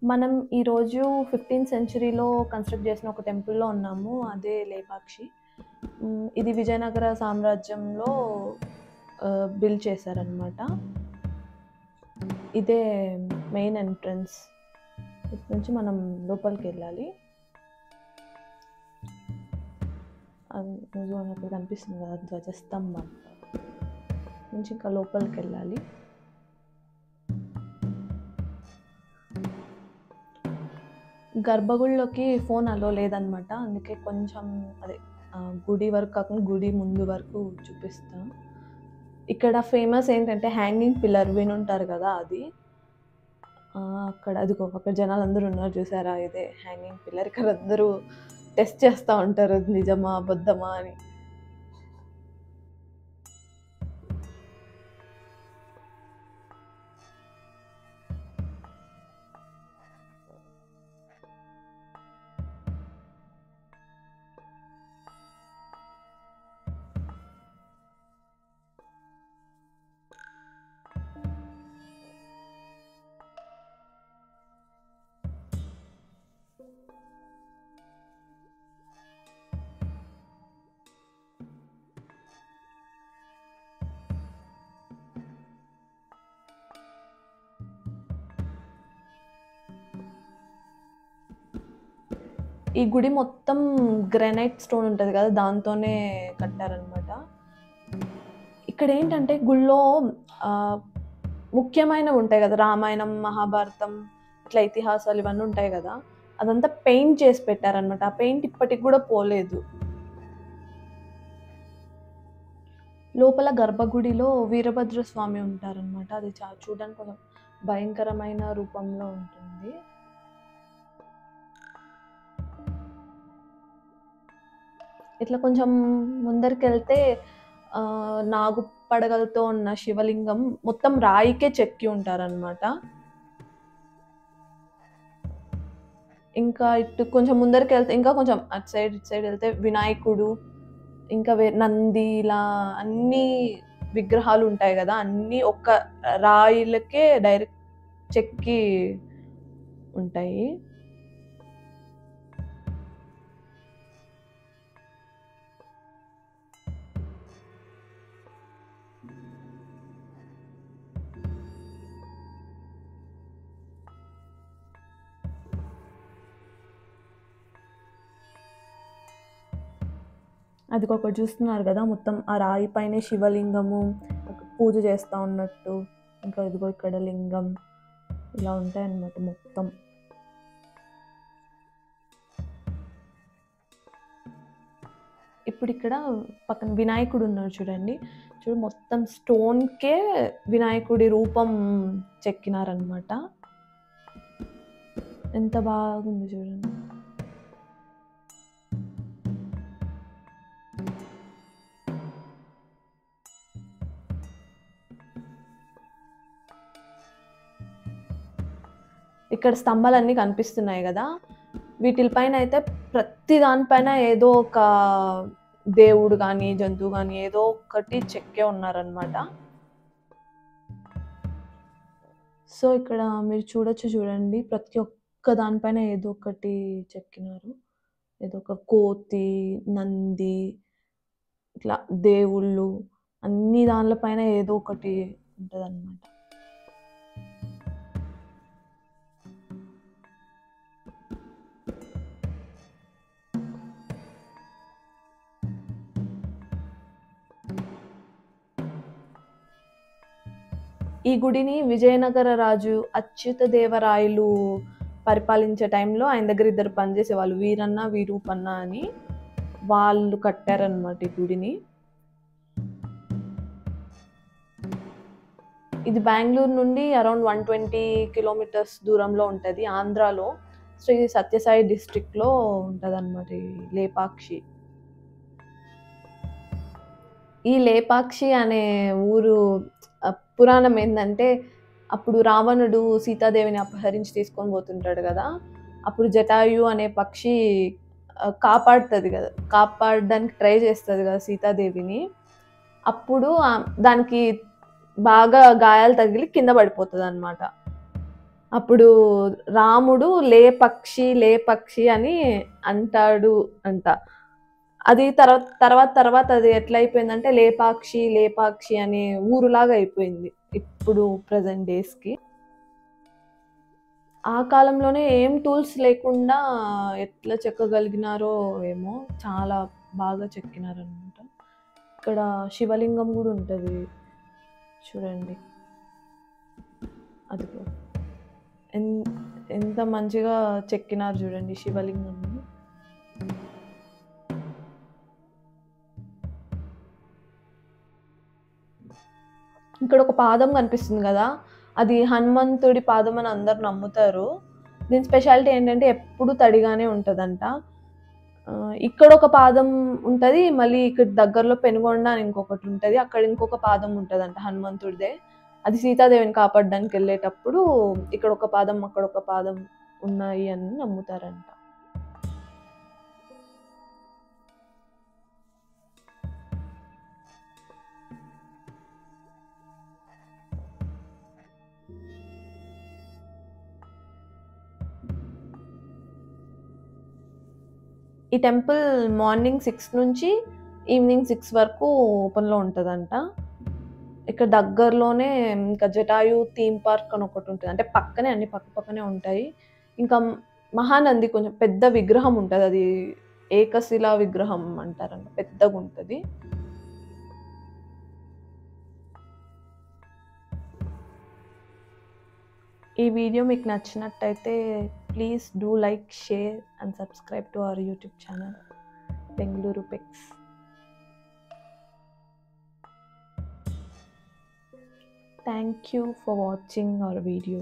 మనం ఈరోజు 15th సెంచరీలో construct చేసిన ఒక టెంపుల్‌లో ఉన్నాము. అదే లేపాక్షి. ఇది విజయనగర సామ్రాజ్యంలో బిల్డ్ చేశారనమాట. ఇదే మెయిన్ ఎంట్రన్స్. ఇటు నుంచి మనం లోపలికెళ్ళాలి. అక్కడ కనిపిస్తుంది కదా ధ్వజస్తంభం నుంచి ఇంకా లోపలికెళ్ళాలి. గర్భగుడిలోకి ఫోన్ అలో లేదనమాట. అందుకే కొంచెం అదే గుడి వరకు కాకుండా గుడి ముందు వరకు చూపిస్తా. ఇక్కడ ఫేమస్ ఏంటంటే హ్యాంగింగ్ పిల్లర్ వినుంటారు కదా అది. అదిగో అక్కడ జనాలందరూ ఉన్నారు చూసారా? ఇదే హ్యాంగింగ్ పిల్లర్. ఇక్కడ అందరూ టెస్ట్ చేస్తా ఉంటారు నిజమా అబద్ధమా అని. ఈ గుడి మొత్తం గ్రానైట్ స్టోన్ ఉంటది కదా! దాంతోనే కట్టారనమాట. ఇక్కడ ఏంటంటే గుడిలో ముఖ్యమైనవి ఉంటాయి కదా! రామాయణం, మహాభారతం ఇట్లా ఇతిహాసాలు ఇవన్నీ ఉంటాయి కదా! అదంతా పెయింట్ చేసి పెట్టారనమాట. ఆ పెయింట్ ఇప్పటికి కూడా పోలేదు. లోపల గర్భగుడిలో వీరభద్ర స్వామి ఉంటారనమాట. అది చూడడానికి కొంచెం భయంకరమైన రూపంలో ఉంటుంది. ఇట్లా కొంచెం ముందరికెళ్తే నాగు పడగలతో ఉన్న శివలింగం మొత్తం రాయికే చెక్కి ఉంటారనమాట. ఇంకా ఇటు కొంచెం ముందరికెళ్తే ఇంకా కొంచెం అటు సైడ్ ఇటు సైడ్ వెళ్తే వినాయకుడు, ఇంకా నంది ఇలా అన్ని విగ్రహాలు ఉంటాయి కదా! అన్నీ ఒక్క రాయిలకే డైరెక్ట్ చెక్కి ఉంటాయి. అదిగొకటి చూస్తున్నారు కదా! మొత్తం ఆ రాయి పైనే శివలింగము పూజ చేస్తా ఉన్నట్టు. ఇంకా ఇదిగో ఇక్కడ లింగం ఇలా ఉంటాయన్నమాట మొత్తం. ఇప్పుడు ఇక్కడ పక్కన వినాయకుడు ఉన్నారు చూడండి. మొత్తం స్టోన్‌కే వినాయకుడి రూపం చెక్కినారనమాట. ఎంత బాగుంది చూడండి. ఇక్కడ స్తంభాలన్నీ కనిపిస్తున్నాయి కదా! వీటిపైన అయితే ప్రతి దానిపైన ఏదో ఒక దేవుడు గాని, జంతువు గాని ఏదో ఒకటి చెక్కే ఉన్నారనమాట. సో, ఇక్కడ మీరు చూడండి. ప్రతి ఒక్క దానిపైన ఏదో ఒకటి చెక్కినారు. ఏదో ఒక కోతి, నంది ఇట్లా దేవుళ్ళు అన్ని దాన్ల పైన ఏదో ఒకటి ఉంటదనమాట. ఈ గుడిని విజయనగర రాజు అచ్యుతదేవరాయలు పరిపాలించే టైంలో ఆయన దగ్గర ఇద్దరు పనిచేసేవాళ్ళు. వీరన్న, వీరూపన్న అని. వాళ్ళు కట్టారనమాట ఈ గుడిని. ఇది బెంగుళూరు నుండి అరౌండ్ 120 కిలోమీటర్స్ దూరంలో ఉంటది. ఆంధ్రాలో శ్రీ సత్యసాయి డిస్ట్రిక్ట్‌లో ఉంటదనమాట ఈ లేపాక్షి. ఈ లేపాక్షి అనే ఊరు పురాణం ఏందంటే, అప్పుడు రావణుడు సీతాదేవిని అపహరించి తీసుకొని పోతుంటాడు కదా! అప్పుడు జటాయు అనే పక్షి కాపాడుతది కదా! కాపాడడానికి ట్రై చేస్తది కదా సీతాదేవిని. అప్పుడు దానికి బాగా గాయాలు తగిలి కింద పడిపోతదనమాట. అప్పుడు రాముడు లే పక్షి అని అంటాడు అంట. అది తర్వాత అది ఎట్లా అయిపోయిందంటే లేపాక్షి అనే ఊరులాగా అయిపోయింది ఇప్పుడు ప్రెజెంట్ డేస్‌కి. ఆ కాలంలోనే ఏం టూల్స్ లేకుండా ఎట్లా చెక్కగలిగినారో ఏమో! చాలా బాగా చెక్కినారనమాట. ఇక్కడ శివలింగం గూడా ఉంటది. చూడండి. అదిగో. ఎన్ ఎంత మంచిగా చెక్కినారు జూడండి శివలింగంని. ఇక్కడ ఒక పాదం కనిపిస్తుంది గదా! అది హనుమంతుడి పాదం అని అందరూ నమ్ముతారు. దీని స్పెషాలిటీ ఏంటంటే ఎప్పుడు తడిగానే ఉంటదంట. ఇక్కడొక పాదం ఉంటది. మళ్ళీ ఇక్కడ దగ్గరలో పెనుగొండ అని ఇంకొకటుంటది. అక్కడ ఇంకొక పాదం ఉంటదంట హనుమంతుడిదే. అది సీతాదేవిని కాపాడడానికెళ్ళేటప్పుడు ఇక్కడొక పాదం, అక్కడొక పాదం ఉన్నాయి అని నమ్ముతారంట. ఈ టెంపుల్ మార్నింగ్ 6 నుంచి ఈవినింగ్ 6 వరకు ఓపెన్‌లో ఉంటదంట. ఇక్కడ దగ్గరలోనే ఇంకా జటాయు థీమ్ పార్క్ అని ఒకటుంటది. అంటే పక్కనే అన్ని పక్కనే ఉంటాయి. ఇంకా మహానంది కొంచెం పెద్ద విగ్రహం ఉంటది. అది ఏకశిలా విగ్రహం అంటారంట. పెద్దగుంటది. ఈ వీడియో మీకు నచ్చినట్టయితే please do like, share and subscribe to our YouTube channel Bengaluru pics. Thank you for watching our video.